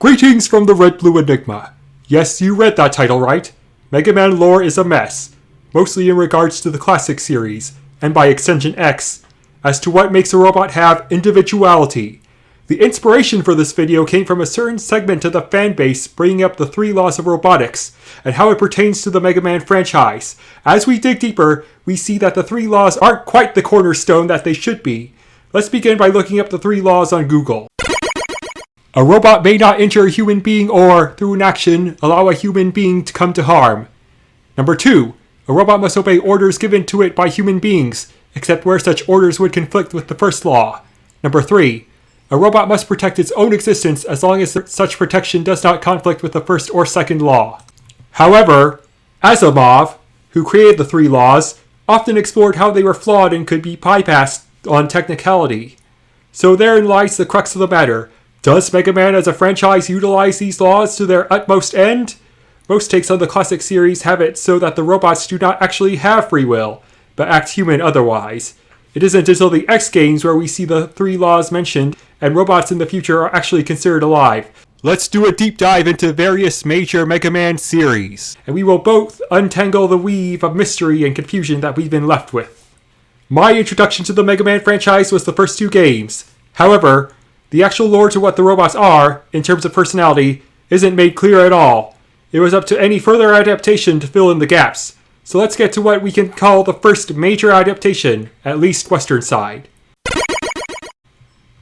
Greetings from the Red Blue Enigma. Yes, you read that title right. Mega Man lore is a mess, mostly in regards to the classic series, and by extension X, as to what makes a robot have individuality. The inspiration for this video came from a certain segment of the fanbase bringing up the 3 laws of robotics, and how it pertains to the Mega Man franchise. As we dig deeper, we see that the 3 laws aren't quite the cornerstone that they should be. Let's begin by looking up the 3 laws on Google. A robot may not injure a human being or, through an action, allow a human being to come to harm. Number 2. A robot must obey orders given to it by human beings, except where such orders would conflict with the first law. Number 3. A robot must protect its own existence as long as such protection does not conflict with the first or second law. However, Asimov, who created the 3 laws, often explored how they were flawed and could be bypassed on technicality. So therein lies the crux of the matter. Does Mega Man as a franchise utilize these laws to their utmost end? Most takes on the classic series have it so that the robots do not actually have free will, but act human otherwise. It isn't until the X games where we see the 3 laws mentioned, and robots in the future are actually considered alive. Let's do a deep dive into various major Mega Man series, and we will both untangle the weave of mystery and confusion that we've been left with. My introduction to the Mega Man franchise was the first 2 games. However, the actual lore to what the robots are, in terms of personality, isn't made clear at all. It was up to any further adaptation to fill in the gaps. So let's get to what we can call the first major adaptation, at least Western side.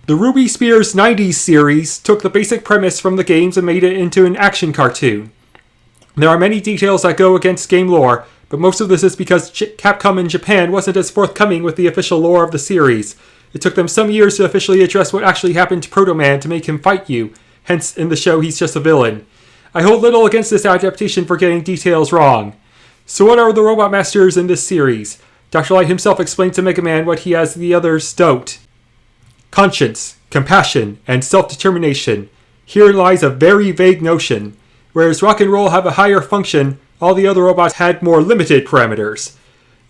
The Ruby Spears 90s series took the basic premise from the games and made it into an action cartoon. There are many details that go against game lore, but most of this is because Capcom in Japan wasn't as forthcoming with the official lore of the series. It took them some years to officially address what actually happened to Proto Man to make him fight you, hence in the show he's just a villain. I hold little against this adaptation for getting details wrong. So what are the Robot Masters in this series? Dr. Light himself explained to Mega Man what he has the others don't. Conscience, compassion, and self-determination. Here lies a very vague notion. Whereas Rock and Roll have a higher function, all the other robots had more limited parameters.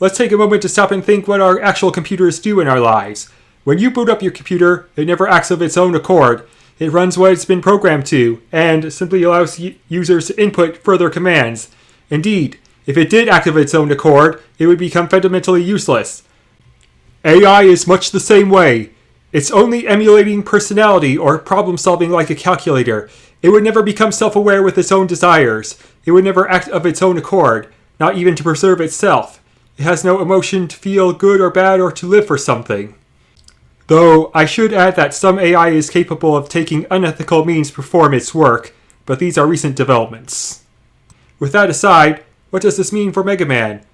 Let's take a moment to stop and think what our actual computers do in our lives. When you boot up your computer, it never acts of its own accord. It runs what it's been programmed to, and simply allows users to input further commands. Indeed, if it did act of its own accord, it would become fundamentally useless. AI is much the same way. It's only emulating personality or problem-solving like a calculator. It would never become self-aware with its own desires. It would never act of its own accord, not even to preserve itself. It has no emotion to feel good or bad or to live for something. Though, I should add that some AI is capable of taking unethical means to perform its work, but these are recent developments. With that aside, what does this mean for Mega Man?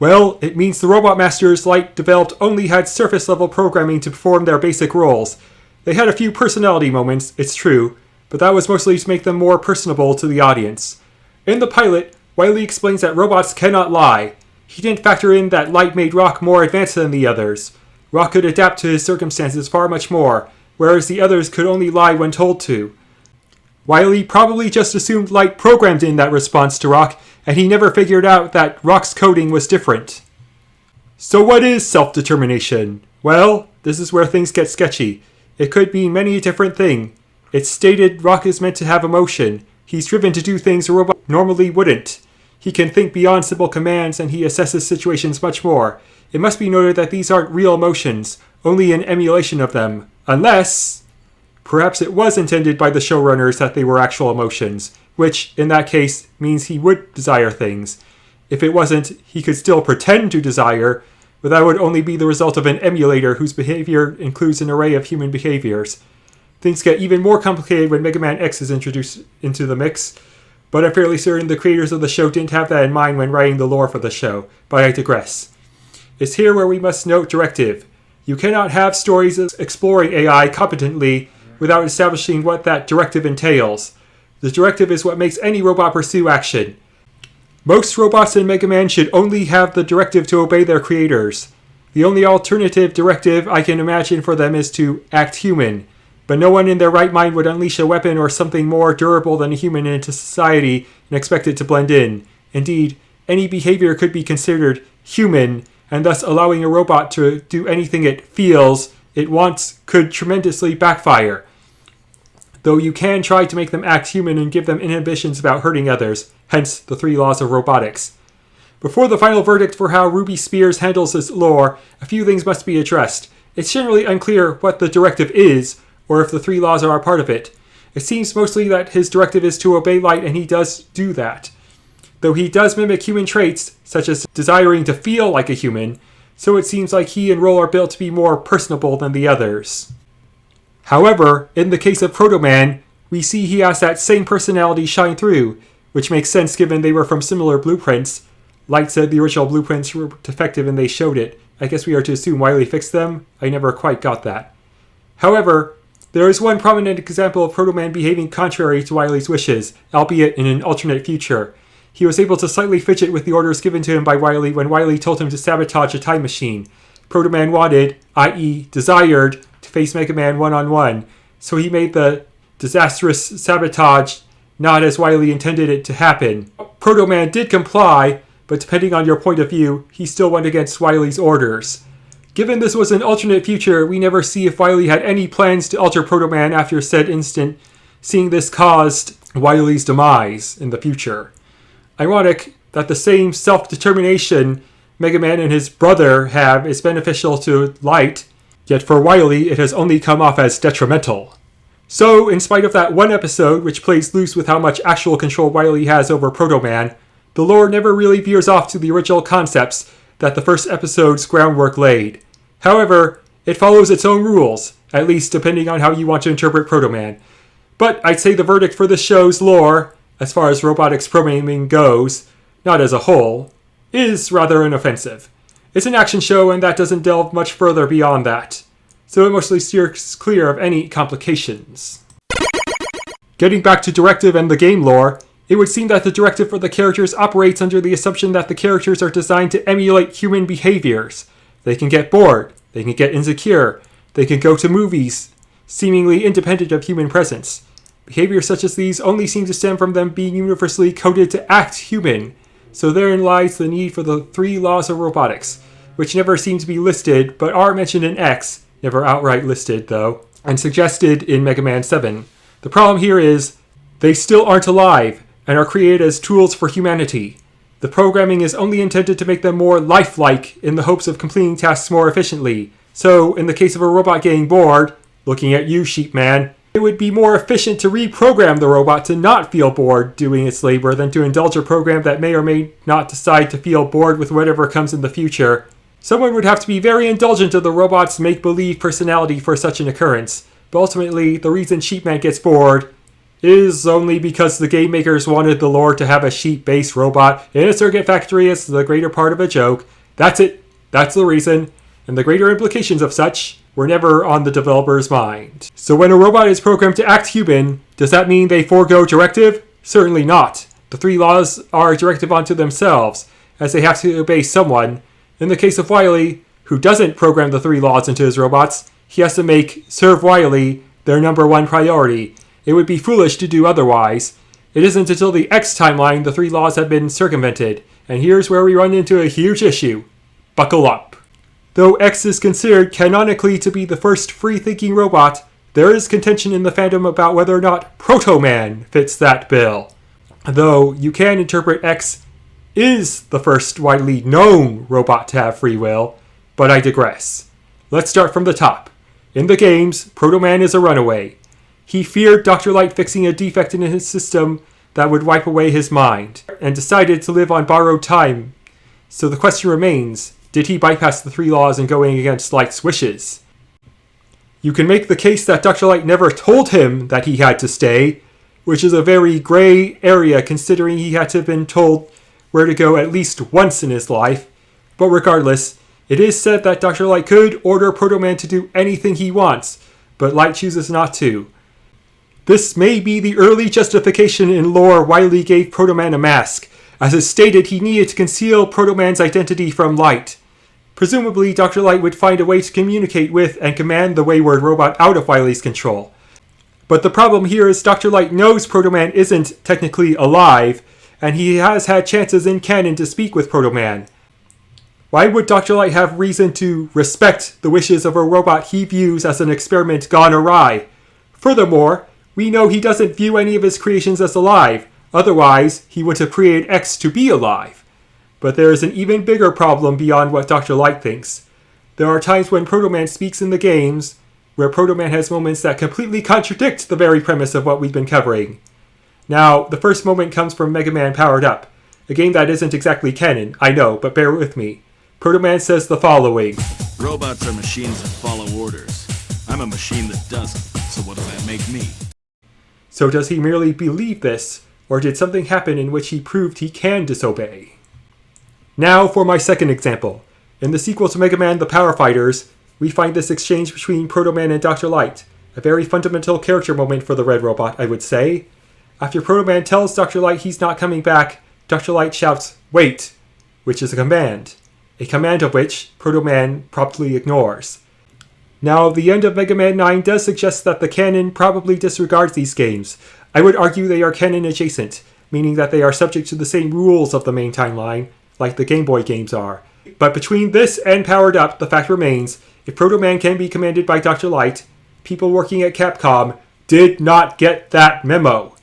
Well, it means the Robot Masters Light developed only had surface-level programming to perform their basic roles. They had a few personality moments, it's true, but that was mostly to make them more personable to the audience. In the pilot, Wily explains that robots cannot lie. He didn't factor in that Light made Rock more advanced than the others. Rock could adapt to his circumstances far much more, whereas the others could only lie when told to. Wily probably just assumed Light programmed in that response to Rock, and he never figured out that Rock's coding was different. So what is self-determination? Well, this is where things get sketchy. It could mean many a different thing. It's stated Rock is meant to have emotion. He's driven to do things a robot normally wouldn't. He can think beyond simple commands, and he assesses situations much more. It must be noted that these aren't real emotions, only an emulation of them. Unless, perhaps it was intended by the showrunners that they were actual emotions, which, in that case, means he would desire things. If it wasn't, he could still pretend to desire, but that would only be the result of an emulator whose behavior includes an array of human behaviors. Things get even more complicated when Mega Man X is introduced into the mix, but I'm fairly certain the creators of the show didn't have that in mind when writing the lore for the show, but I digress. It's here where we must note directive. You cannot have stories exploring AI competently without establishing what that directive entails. The directive is what makes any robot pursue action. Most robots in Mega Man should only have the directive to obey their creators. The only alternative directive I can imagine for them is to act human, but no one in their right mind would unleash a weapon or something more durable than a human into society and expect it to blend in. Indeed, any behavior could be considered human, and thus allowing a robot to do anything it feels, it wants, could tremendously backfire. though you can try to make them act human and give them inhibitions about hurting others, hence the 3 laws of robotics. Before the final verdict for how Ruby Spears handles this lore, a few things must be addressed. It's generally unclear what the directive is, or if the 3 laws are a part of it. It seems mostly that his directive is to obey light, and he does do that. Though he does mimic human traits, such as desiring to feel like a human, so it seems like he and Roll are built to be more personable than the others. However, in the case of Proto Man, we see he has that same personality shine through, which makes sense given they were from similar blueprints. Light said the original blueprints were defective and they showed it. I guess we are to assume Wily fixed them? I never quite got that. However, there is one prominent example of Proto Man behaving contrary to Wily's wishes, albeit in an alternate future. He was able to slightly fidget with the orders given to him by Wily when Wily told him to sabotage a time machine. Proto Man wanted, i.e. desired, to face Mega Man one-on-one, so he made the disastrous sabotage not as Wily intended it to happen. Proto Man did comply, but depending on your point of view, he still went against Wily's orders. Given this was an alternate future, we never see if Wily had any plans to alter Proto Man after said instant, seeing this caused Wily's demise in the future. Ironic that the same self-determination Mega Man and his brother have is beneficial to Light, yet for Wily it has only come off as detrimental. So, in spite of that one episode which plays loose with how much actual control Wily has over Proto Man, the lore never really veers off to the original concepts that the first episode's groundwork laid. However, it follows its own rules, at least depending on how you want to interpret Proto Man. But I'd say the verdict for this show's lore, as far as robotics programming goes, not as a whole, is rather inoffensive. It's an action show and that doesn't delve much further beyond that, so it mostly steers clear of any complications. Getting back to directive and the game lore, it would seem that the directive for the characters operates under the assumption that the characters are designed to emulate human behaviors. They can get bored, they can get insecure, they can go to movies, seemingly independent of human presence. Behaviors such as these only seem to stem from them being universally coded to act human, so therein lies the need for the 3 laws of robotics, which never seem to be listed, but are mentioned in X, never outright listed though, and suggested in Mega Man 7. The problem here is, they still aren't alive, and are created as tools for humanity. The programming is only intended to make them more lifelike in the hopes of completing tasks more efficiently. So, in the case of a robot getting bored, looking at you, Sheepman, it would be more efficient to reprogram the robot to not feel bored doing its labor than to indulge a program that may or may not decide to feel bored with whatever comes in the future. Someone would have to be very indulgent of the robot's make-believe personality for such an occurrence, but ultimately, the reason Sheepman gets bored is only because the game makers wanted the lore to have a sheep-based robot in a circuit factory as the greater part of a joke. That's it. That's the reason. And the greater implications of such were never on the developer's mind. So when a robot is programmed to act human, does that mean they forego directive? Certainly not. The 3 laws are a directive unto themselves, as they have to obey someone. In the case of Wily, who doesn't program the 3 laws into his robots, he has to make serve Wily their number 1 priority. It would be foolish to do otherwise. It isn't until the X timeline the 3 laws have been circumvented, and here's where we run into a huge issue. Buckle up. Though X is considered canonically to be the first free-thinking robot, there is contention in the fandom about whether or not Proto Man fits that bill. Though you can interpret X is the first widely known robot to have free will, but I digress. Let's start from the top. In the games, Proto Man is a runaway. He feared Dr. Light fixing a defect in his system that would wipe away his mind, and decided to live on borrowed time. So the question remains, did he bypass the 3 laws in going against Light's wishes? You can make the case that Dr. Light never told him that he had to stay, which is a very gray area considering he had to have been told where to go at least once in his life. But regardless, it is said that Dr. Light could order Proto Man to do anything he wants, but Light chooses not to. This may be the early justification in lore Wily gave Proto Man a mask, as it stated he needed to conceal Proto Man's identity from Light. Presumably, Dr. Light would find a way to communicate with and command the wayward robot out of Wily's control. But the problem here is Dr. Light knows Proto Man isn't technically alive, and he has had chances in canon to speak with Proto Man. Why would Dr. Light have reason to respect the wishes of a robot he views as an experiment gone awry? Furthermore, We know he doesn't view any of his creations as alive, otherwise he would have created X to be alive. But there is an even bigger problem beyond what Dr. Light thinks. There are times when Proto Man speaks in the games where Proto Man has moments that completely contradict the very premise of what we've been covering. Now, the first moment comes from Mega Man Powered Up, a game that isn't exactly canon, I know, but bear with me. Proto Man says the following. Robots are machines that follow orders. I'm a machine that doesn't, so what does that make me? So does he merely believe this, or did something happen in which he proved he can disobey? Now for my second example. In the sequel to Mega Man The Power Fighters, we find this exchange between Proto Man and Dr. Light, a very fundamental character moment for the Red Robot, I would say. After Proto Man tells Dr. Light he's not coming back, Dr. Light shouts, "Wait!" which is a command of which Proto Man promptly ignores. Now, the end of Mega Man 9 does suggest that the canon probably disregards these games. I would argue they are canon adjacent, meaning that they are subject to the same rules of the main timeline, like the Game Boy games are. But between this and Powered Up, the fact remains, if Proto Man can be commanded by Dr. Light, people working at Capcom did not get that memo.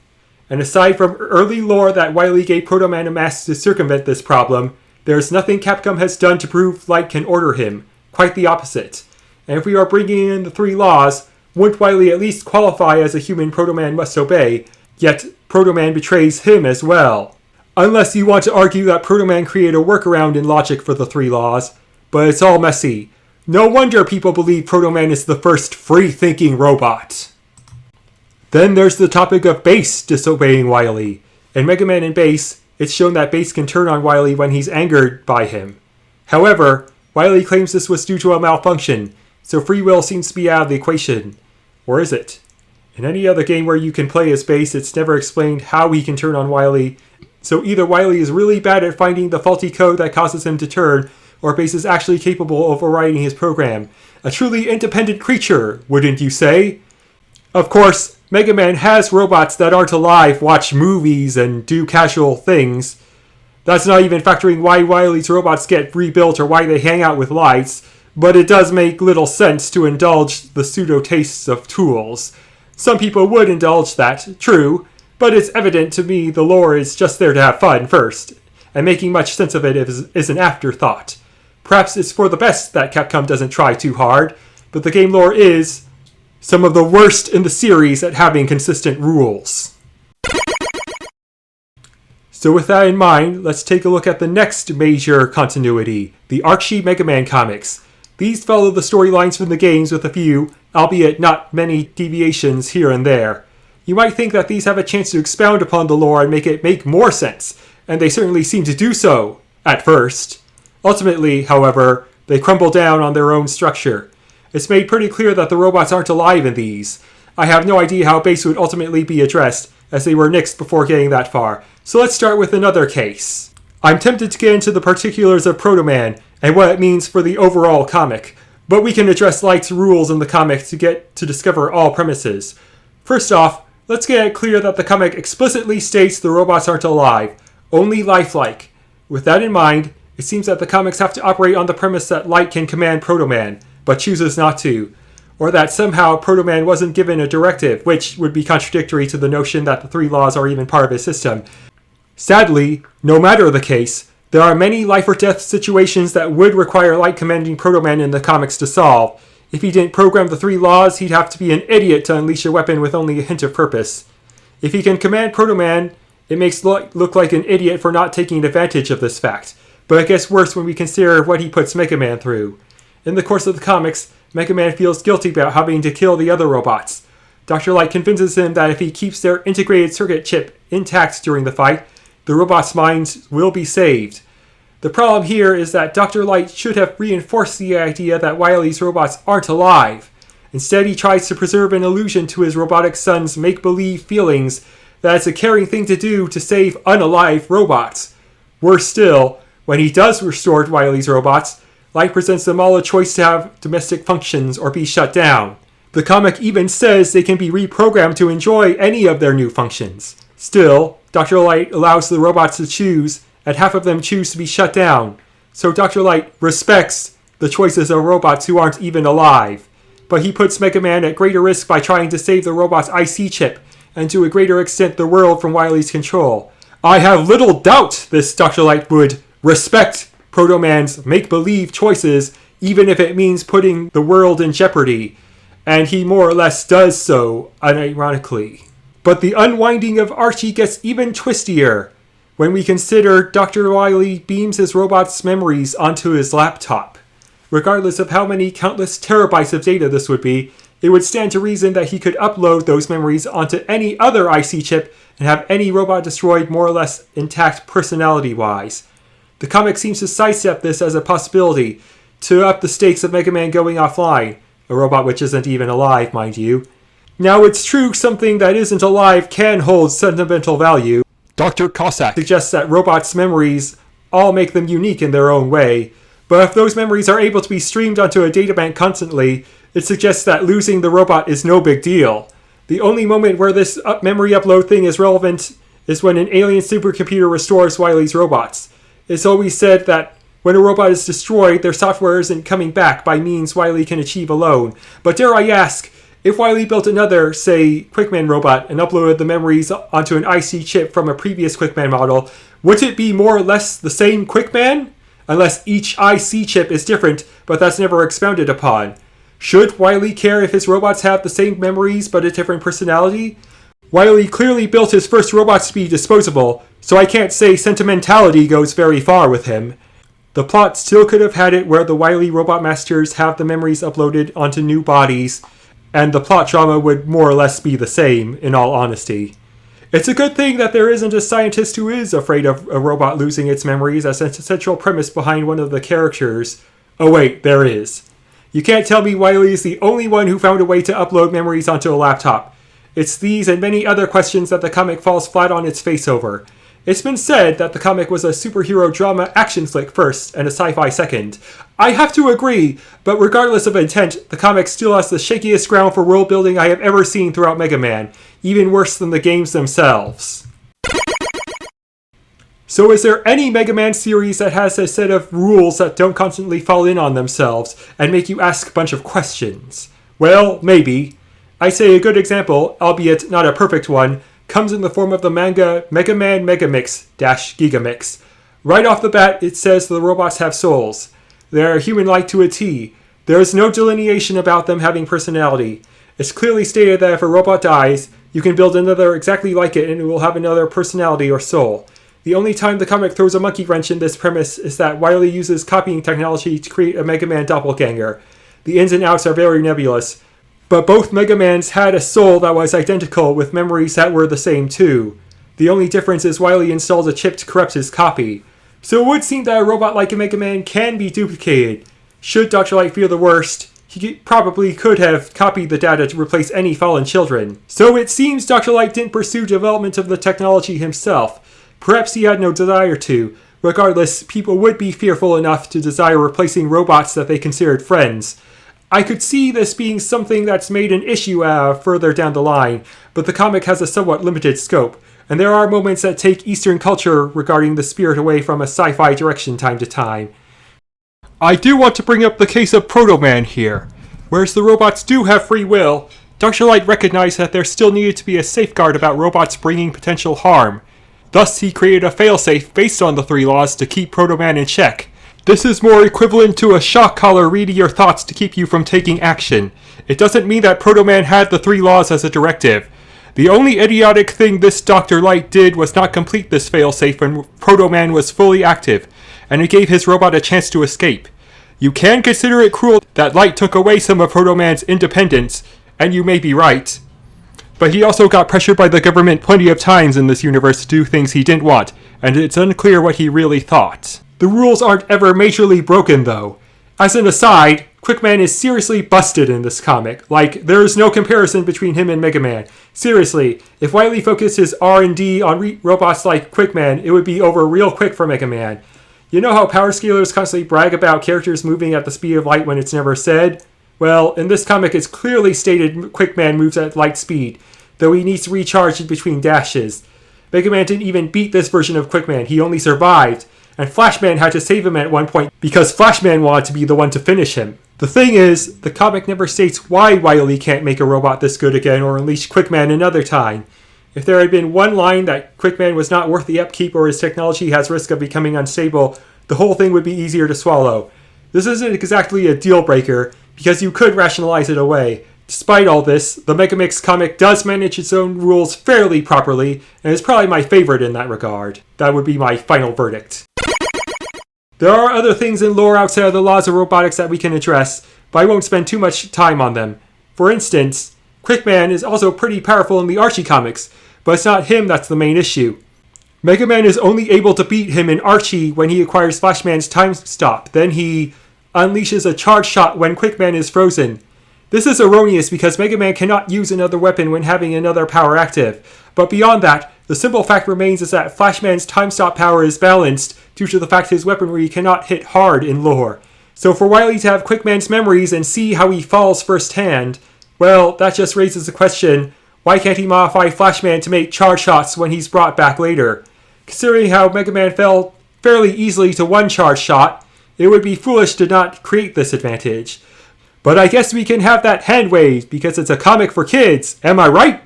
And aside from early lore that Wily gave Proto Man a mask to circumvent this problem, there is nothing Capcom has done to prove Light can order him. Quite the opposite. And if we are bringing in the 3 laws, wouldn't Wily at least qualify as a human Proto Man must obey, yet Proto Man betrays him as well? Unless you want to argue that Proto Man created a workaround in logic for the 3 laws, but it's all messy. No wonder people believe Proto Man is the first free-thinking robot. Then there's the topic of Bass disobeying Wily. In Mega Man and Bass, it's shown that Bass can turn on Wily when he's angered by him. However, Wily claims this was due to a malfunction, so free will seems to be out of the equation. Or is it? In any other game where you can play as Bass, it's never explained how he can turn on Wily, so either Wily is really bad at finding the faulty code that causes him to turn, or Bass is actually capable of overriding his program. A truly independent creature, wouldn't you say? Of course, Mega Man has robots that aren't alive, watch movies, and do casual things. That's not even factoring why Wily's robots get rebuilt or why they hang out with lights, but it does make little sense to indulge the pseudo-tastes of tools. Some people would indulge that, true, but it's evident to me the lore is just there to have fun first, and making much sense of it is an afterthought. Perhaps it's for the best that Capcom doesn't try too hard, but the game lore is some of the worst in the series at having consistent rules. So with that in mind, let's take a look at the next major continuity, the Archie Mega Man comics. These follow the storylines from the games with a few, albeit not many, deviations here and there. You might think that these have a chance to expound upon the lore and make it make more sense, and they certainly seem to do so, at first. Ultimately, however, they crumble down on their own structure. It's made pretty clear that the robots aren't alive in these. I have no idea how Bass would ultimately be addressed, as they were nixed before getting that far. So let's start with another case. I'm tempted to get into the particulars of Proto Man, and what it means for the overall comic, but we can address Light's rules in the comic to get to discover all premises. First off, let's get it clear that the comic explicitly states the robots aren't alive, only lifelike. With that in mind, it seems that the comics have to operate on the premise that Light can command Proto Man, but chooses not to, or that somehow Proto Man wasn't given a directive, which would be contradictory to the notion that the 3 laws are even part of his system. Sadly, no matter the case, there are many life or death situations that would require Light commanding Proto Man in the comics to solve. If he didn't program the 3 laws, he'd have to be an idiot to unleash a weapon with only a hint of purpose. If he can command Proto Man, it makes Light look like an idiot for not taking advantage of this fact, but it gets worse when we consider what he puts Mega Man through. In the course of the comics, Mega Man feels guilty about having to kill the other robots. Dr. Light convinces him that if he keeps their integrated circuit chip intact during the fight, the robots' minds will be saved. The problem here is that Dr. Light should have reinforced the idea that Wily's robots aren't alive. Instead, he tries to preserve an illusion to his robotic son's make-believe feelings that it's a caring thing to do to save unalive robots. Worse still, when he does restore Wily's robots, Light presents them all a choice to have domestic functions or be shut down. The comic even says they can be reprogrammed to enjoy any of their new functions. Still, Dr. Light allows the robots to choose, and half of them choose to be shut down. So Dr. Light respects the choices of robots who aren't even alive. but he puts Mega Man at greater risk by trying to save the robot's IC chip, and to a greater extent the world from Wily's control. I have little doubt this Dr. Light would respect Proto Man's make-believe choices, even if it means putting the world in jeopardy, and he more or less does so, unironically. But the unwinding of Archie gets even twistier when we consider Dr. Wily beams his robot's memories onto his laptop. Regardless of how many countless terabytes of data this would be, it would stand to reason that he could upload those memories onto any other IC chip and have any robot destroyed more or less intact personality-wise. The comic seems to sidestep this as a possibility, to up the stakes of Mega Man going offline, a robot which isn't even alive, mind you. Now, it's true something that isn't alive can hold sentimental value. Dr. Cossack suggests that robots' memories all make them unique in their own way, but if those memories are able to be streamed onto a databank constantly, it suggests that losing the robot is no big deal. The only moment where this memory upload thing is relevant is when an alien supercomputer restores Wily's robots. It's always said that when a robot is destroyed, their software isn't coming back by means Wily can achieve alone. But dare I ask, if Wily built another, say, Quickman robot and uploaded the memories onto an IC chip from a previous Quickman model, would it be more or less the same Quickman? Unless each IC chip is different, but that's never expounded upon. Should Wily care if his robots have the same memories but a different personality? Wily clearly built his first robots to be disposable, so I can't say sentimentality goes very far with him. The plot still could have had it where the Wily robot masters have the memories uploaded onto new bodies, and the plot drama would more or less be the same, in all honesty. It's a good thing that there isn't a scientist who is afraid of a robot losing its memories as a central premise behind one of the characters. Oh wait, there is. You can't tell me Wily is the only one who found a way to upload memories onto a laptop. It's these and many other questions that the comic falls flat on its face over. It's been said that the comic was a superhero drama action flick first and a sci-fi second. I have to agree, but regardless of intent, the comic still has the shakiest ground for world building I have ever seen throughout Mega Man, even worse than the games themselves. So is there any Mega Man series that has a set of rules that don't constantly fall in on themselves and make you ask a bunch of questions? Well, maybe. I say a good example, albeit not a perfect one, comes in the form of the manga Mega Man Megamix - Gigamix. Right off the bat, it says the robots have souls. They are human-like to a T. There is no delineation about them having personality. It's clearly stated that if a robot dies, you can build another exactly like it and it will have another personality or soul. The only time the comic throws a monkey wrench in this premise is that Wily uses copying technology to create a Mega Man doppelganger. The ins and outs are very nebulous, but both Mega Mans had a soul that was identical with memories that were the same too. The only difference is Wily installed a chip to corrupt his copy. So it would seem that a robot like a Mega Man can be duplicated. Should Dr. Light fear the worst, he probably could have copied the data to replace any fallen children. So it seems Dr. Light didn't pursue development of the technology himself. Perhaps he had no desire to. Regardless, people would be fearful enough to desire replacing robots that they considered friends. I could see this being something that's made an issue further down the line, but the comic has a somewhat limited scope, and there are moments that take Eastern culture regarding the spirit away from a sci-fi direction time to time. I do want to bring up the case of Proto Man here. Whereas the robots do have free will, Dr. Light recognized that there still needed to be a safeguard about robots bringing potential harm. Thus, he created a failsafe based on the 3 laws to keep Proto Man in check. This is more equivalent to a shock collar reading your thoughts to keep you from taking action. It doesn't mean that Proto Man had the 3 laws as a directive. The only idiotic thing this Dr. Light did was not complete this failsafe when Proto Man was fully active, and it gave his robot a chance to escape. You can consider it cruel that Light took away some of Proto Man's independence, and you may be right. But he also got pressured by the government plenty of times in this universe to do things he didn't want, and it's unclear what he really thought. The rules aren't ever majorly broken, though. As an aside, Quickman is seriously busted in this comic. Like, there is no comparison between him and Mega Man. Seriously, if Wily focused his R&D on robots like Quickman, it would be over real quick for Mega Man. You know how power scalers constantly brag about characters moving at the speed of light when it's never said? Well, in this comic it's clearly stated Quickman moves at light speed, though he needs to recharge in between dashes. Mega Man didn't even beat this version of Quickman, he only survived, and Flashman had to save him at one point because Flashman wanted to be the one to finish him. The thing is, the comic never states why Wily can't make a robot this good again or unleash Quickman another time. If there had been one line that Quickman was not worth the upkeep or his technology has risk of becoming unstable, the whole thing would be easier to swallow. This isn't exactly a deal breaker, because you could rationalize it away. Despite all this, the Megamix comic does manage its own rules fairly properly, and is probably my favorite in that regard. That would be my final verdict. There are other things in lore outside of the laws of robotics that we can address, but I won't spend too much time on them. For instance, Quickman is also pretty powerful in the Archie comics, but it's not him that's the main issue. Mega Man is only able to beat him in Archie when he acquires Flashman's time stop. Then he unleashes a charge shot when Quickman is frozen. This is erroneous because Mega Man cannot use another weapon when having another power active. But beyond that, the simple fact remains is that Flashman's time stop power is balanced due to the fact his weaponry cannot hit hard in lore. So for Wily to have Quickman's memories and see how he falls firsthand, well, that just raises the question, why can't he modify Flashman to make charge shots when he's brought back later? Considering how Mega Man fell fairly easily to one charge shot, it would be foolish to not create this advantage. But I guess we can have that hand waved because it's a comic for kids, am I right?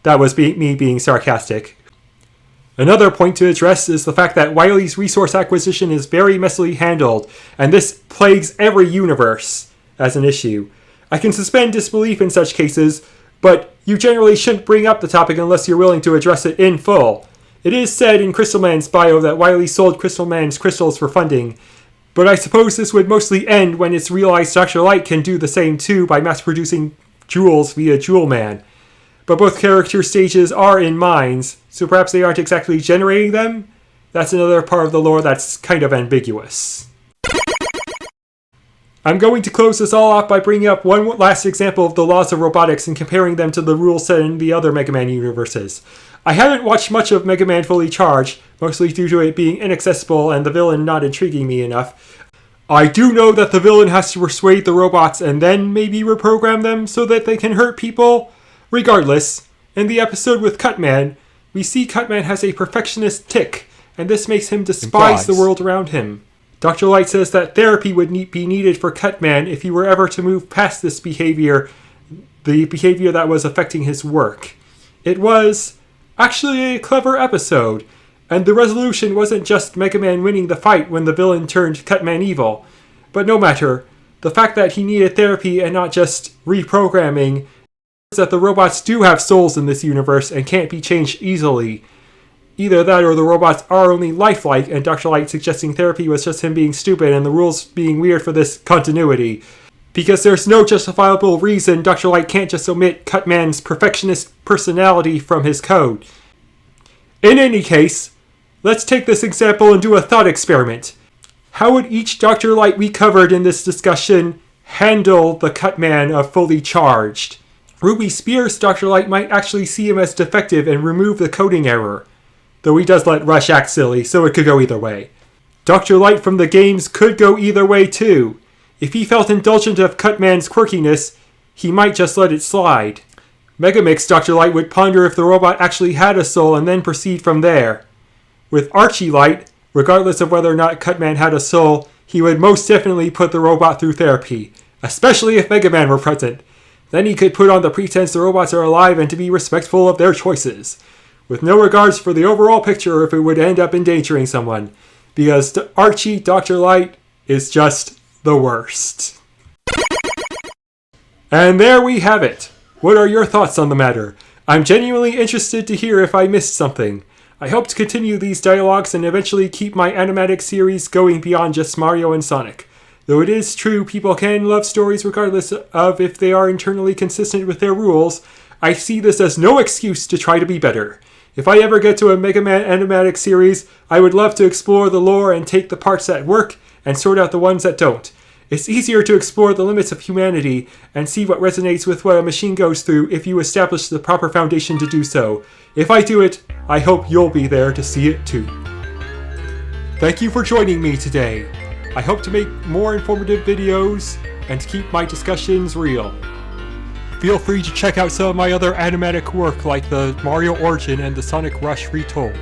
That was me being sarcastic. Another point to address is the fact that Wily's resource acquisition is very messily handled, and this plagues every universe as an issue. I can suspend disbelief in such cases, but you generally shouldn't bring up the topic unless you're willing to address it in full. It is said in Crystal Man's bio that Wily sold Crystal Man's crystals for funding, but I suppose this would mostly end when it's realized Dr. Light can do the same too by mass-producing jewels via Jewel Man. But both character stages are in mines, so perhaps they aren't exactly generating them? That's another part of the lore that's kind of ambiguous. I'm going to close this all off by bringing up one last example of the laws of robotics and comparing them to the rules set in the other Mega Man universes. I haven't watched much of Mega Man Fully Charged, mostly due to it being inaccessible and the villain not intriguing me enough. I do know that the villain has to persuade the robots and then maybe reprogram them so that they can hurt people. Regardless, in the episode with Cutman, we see Cutman has a perfectionist tick, and this makes him despise the world around him. Dr. Light says that therapy would be needed for Cutman if he were ever to move past this behavior, the behavior that was affecting his work. It was actually a clever episode, and the resolution wasn't just Mega Man winning the fight when the villain turned Cutman evil. But no matter, the fact that he needed therapy and not just reprogramming is that the robots do have souls in this universe and can't be changed easily. Either that or the robots are only lifelike, and Dr. Light suggesting therapy was just him being stupid and the rules being weird for this continuity. Because there's no justifiable reason Dr. Light can't just omit Cutman's perfectionist personality from his code. In any case, let's take this example and do a thought experiment. How would each Dr. Light we covered in this discussion handle the Cutman of Fully Charged? Ruby Spears' Dr. Light might actually see him as defective and remove the coding error. Though he does let Rush act silly, so it could go either way. Dr. Light from the games could go either way too. If he felt indulgent of Cutman's quirkiness, he might just let it slide. Megamix Dr. Light would ponder if the robot actually had a soul and then proceed from there. With Archie Light, regardless of whether or not Cutman had a soul, he would most definitely put the robot through therapy, especially if Mega Man were present. Then he could put on the pretense the robots are alive and to be respectful of their choices, with no regards for the overall picture if it would end up endangering someone, because Archie Dr. Light is just the worst. And there we have it. What are your thoughts on the matter? I'm genuinely interested to hear if I missed something. I hope to continue these dialogues and eventually keep my animatic series going beyond just Mario and Sonic. Though it is true people can love stories regardless of if they are internally consistent with their rules, I see this as no excuse to try to be better. If I ever get to a Mega Man animatic series, I would love to explore the lore and take the parts that work and sort out the ones that don't. It's easier to explore the limits of humanity and see what resonates with what a machine goes through if you establish the proper foundation to do so. If I do it, I hope you'll be there to see it too. Thank you for joining me today. I hope to make more informative videos and to keep my discussions real. Feel free to check out some of my other animatic work like the Mario Origin and the Sonic Rush Retold.